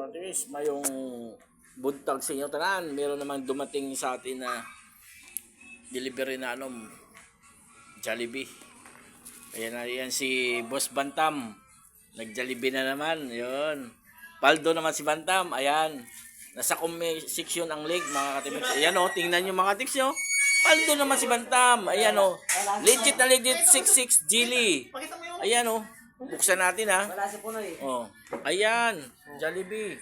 Tiris, mayong buntag sa inyo tanan. Meron namang dumating sa atin na delivery na Jollibee. Ayan na yan si Boss Bantam. Nag-Jollibee na naman. Yun. Paldo naman si Bantam. Ayan. Nasa comment section ang link mga katips. Ayan o, tingnan nyo mga katips nyo. Paldo naman si Bantam. Ayan o. Legit na legit 66 Gili. Ayan o. Buksan natin ha. Wala si Punoy. Oh. Ayan, Jollibee.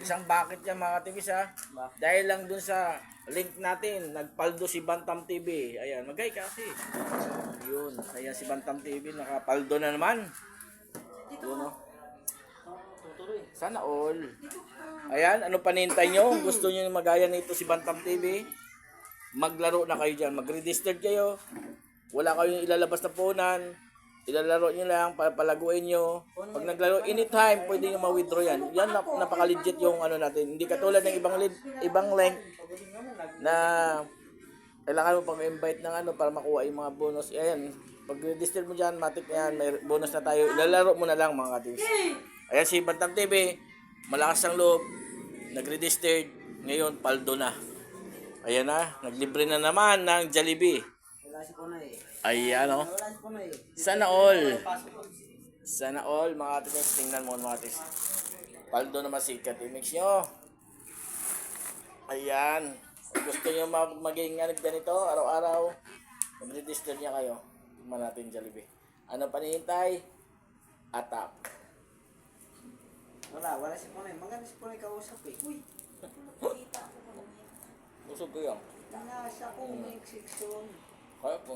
Isang bucket yan mga kativis ha. Dahil lang dun sa link natin, nagpaldo si Bantam TV. Ayan, magay kasi. Yun, ayan si Bantam TV, nakapaldo na naman. Yun o. Sana all. Ayan, ano panintay nyo? Gusto nyo magaya nito si Bantam TV? Maglaro na kayo dyan. Mag-register kayo. Wala kayong ilalabas na punan. Ilalaro nyo lang, palaguin nyo. Pag naglaro, anytime, pwede nyo ma-withdraw yan. Yan, napaka-legit yung natin. Hindi katulad ng ibang link na kailangan mo pag-invite ng para makuha yung mga bonus. Ayan, pag register mo dyan, matik yan, may bonus na tayo. Ilalaro mo na lang mga katips. Ayan si Bantam TV, malakas ang loob, nag-register, ngayon paldo na. Ayan na, naglibre na naman ng Jollibee. Wala si Punoy. Ayan o. Wala si Punoy. Sana all. Sana all mga katips. Tingnan mo mga katips. Paldo naman si katimix nyo. Ayan. Kung gusto nyo maging ganito araw-araw, mag-register niya kayo. Tingnan natin Jollibee. Ano panihintay? Attack. Wala si Punoy. Maganda si Punoy kausap eh. Uy. Busog ko yan. Nasa comment section. Kaya po.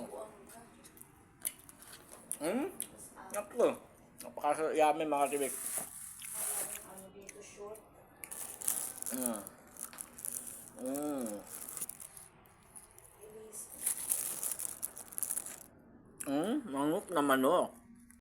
Naklo. Napaka-yummy mga tibik. Ano dito short? Manok na manok.